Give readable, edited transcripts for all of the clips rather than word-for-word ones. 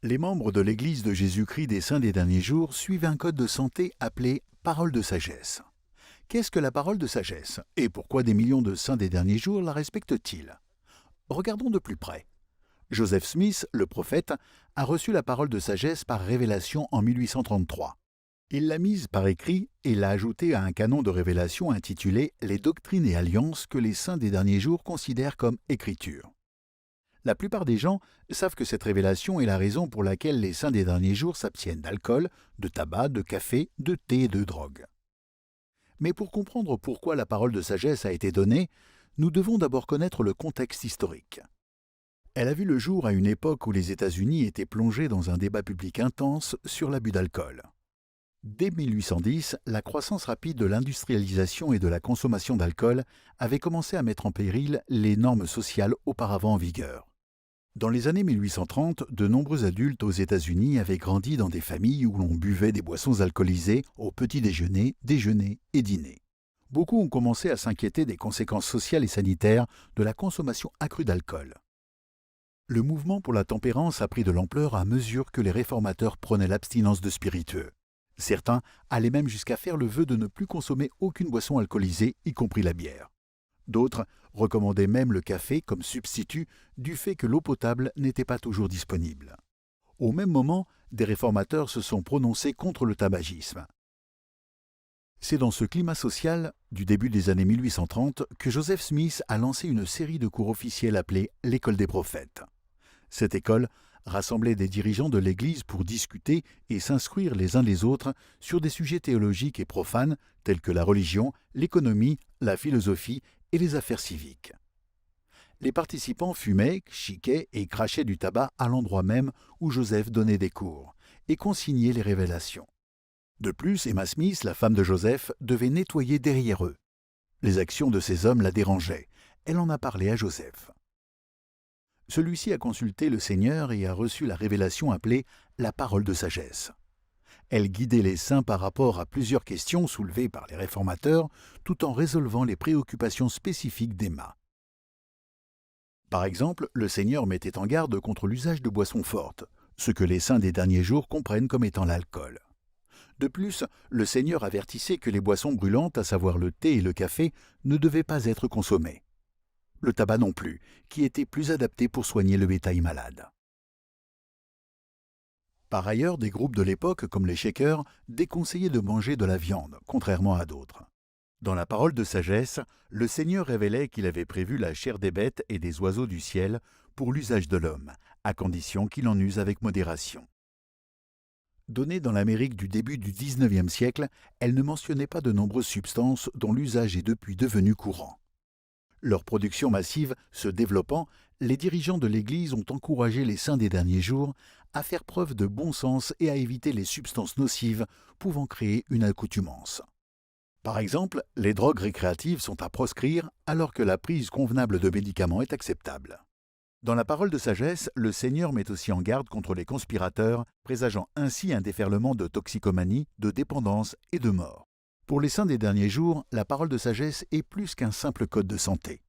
Les membres de l'Église de Jésus-Christ des Saints des Derniers Jours suivent un code de santé appelé parole de sagesse. Qu'est-ce que la parole de sagesse et pourquoi des millions de saints des derniers jours la respectent-ils? Regardons de plus près. Joseph Smith, le prophète, a reçu la parole de sagesse par révélation en 1833. Il l'a mise par écrit et l'a ajoutée à un canon de révélation intitulé « Les doctrines et alliances que les saints des derniers jours considèrent comme écriture ». La plupart des gens savent que cette révélation est la raison pour laquelle les saints des derniers jours s'abstiennent d'alcool, de tabac, de café, de thé et de drogue. Mais pour comprendre pourquoi la parole de sagesse a été donnée, nous devons d'abord connaître le contexte historique. Elle a vu le jour à une époque où les États-Unis étaient plongés dans un débat public intense sur l'abus d'alcool. Dès 1810, la croissance rapide de l'industrialisation et de la consommation d'alcool avait commencé à mettre en péril les normes sociales auparavant en vigueur. Dans les années 1830, de nombreux adultes aux États-Unis avaient grandi dans des familles où l'on buvait des boissons alcoolisées au petit déjeuner, déjeuner et dîner. Beaucoup ont commencé à s'inquiéter des conséquences sociales et sanitaires de la consommation accrue d'alcool. Le mouvement pour la tempérance a pris de l'ampleur à mesure que les réformateurs prenaient l'abstinence de spiritueux. Certains allaient même jusqu'à faire le vœu de ne plus consommer aucune boisson alcoolisée, y compris la bière. D'autres recommandaient même le café comme substitut du fait que l'eau potable n'était pas toujours disponible. Au même moment, des réformateurs se sont prononcés contre le tabagisme. C'est dans ce climat social, du début des années 1830, que Joseph Smith a lancé une série de cours officiels appelés l'École des prophètes. Cette école rassemblait des dirigeants de l'Église pour discuter et s'instruire les uns les autres sur des sujets théologiques et profanes tels que la religion, l'économie, la philosophie et les affaires civiques. Les participants fumaient, chiquaient et crachaient du tabac à l'endroit même où Joseph donnait des cours et consignait les révélations. De plus, Emma Smith, la femme de Joseph, devait nettoyer derrière eux. Les actions de ces hommes la dérangeaient. Elle en a parlé à Joseph. Celui-ci a consulté le Seigneur et a reçu la révélation appelée la parole de sagesse. Elle guidait les saints par rapport à plusieurs questions soulevées par les réformateurs, tout en résolvant les préoccupations spécifiques d'Emma. Par exemple, le Seigneur mettait en garde contre l'usage de boissons fortes, ce que les saints des derniers jours comprennent comme étant l'alcool. De plus, le Seigneur avertissait que les boissons brûlantes, à savoir le thé et le café, ne devaient pas être consommées. Le tabac non plus, qui était plus adapté pour soigner le bétail malade. Par ailleurs, des groupes de l'époque, comme les Shakers, déconseillaient de manger de la viande, contrairement à d'autres. Dans la parole de sagesse, le Seigneur révélait qu'il avait prévu la chair des bêtes et des oiseaux du ciel pour l'usage de l'homme, à condition qu'il en use avec modération. Donnée dans l'Amérique du début du XIXe siècle, elle ne mentionnait pas de nombreuses substances dont l'usage est depuis devenu courant. Leur production massive se développant, les dirigeants de l'Église ont encouragé les saints des derniers jours à faire preuve de bon sens et à éviter les substances nocives pouvant créer une accoutumance. Par exemple, les drogues récréatives sont à proscrire alors que la prise convenable de médicaments est acceptable. Dans la parole de sagesse, le Seigneur met aussi en garde contre les conspirateurs, présageant ainsi un déferlement de toxicomanie, de dépendance et de mort. Pour les saints des derniers jours, la parole de sagesse est plus qu'un simple code de santé.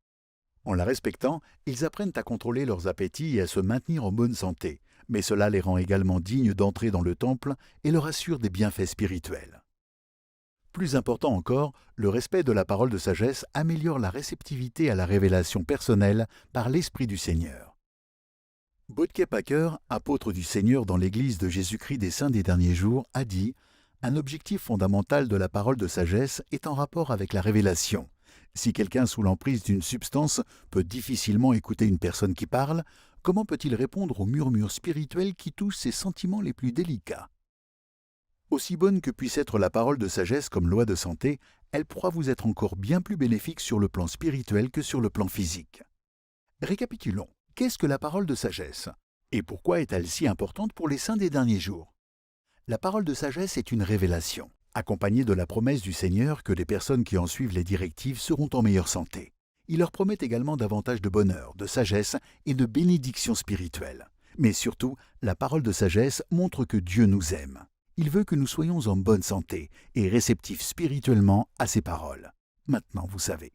En la respectant, ils apprennent à contrôler leurs appétits et à se maintenir en bonne santé, mais cela les rend également dignes d'entrer dans le temple et leur assure des bienfaits spirituels. Plus important encore, le respect de la parole de sagesse améliore la réceptivité à la révélation personnelle par l'Esprit du Seigneur. Bodke Packer, apôtre du Seigneur dans l'Église de Jésus-Christ des Saints des Derniers Jours, a dit « Un objectif fondamental de la parole de sagesse est en rapport avec la révélation. Si quelqu'un sous l'emprise d'une substance peut difficilement écouter une personne qui parle, comment peut-il répondre aux murmures spirituels qui touchent ses sentiments les plus délicats ?» Aussi bonne que puisse être la parole de sagesse comme loi de santé, elle pourra vous être encore bien plus bénéfique sur le plan spirituel que sur le plan physique. Récapitulons. Qu'est-ce que la parole de sagesse? Et pourquoi est-elle si importante pour les saints des derniers jours? La parole de sagesse est une révélation, accompagnée de la promesse du Seigneur que les personnes qui en suivent les directives seront en meilleure santé. Il leur promet également davantage de bonheur, de sagesse et de bénédiction spirituelle. Mais surtout, la parole de sagesse montre que Dieu nous aime. Il veut que nous soyons en bonne santé et réceptifs spirituellement à ses paroles. Maintenant, vous savez.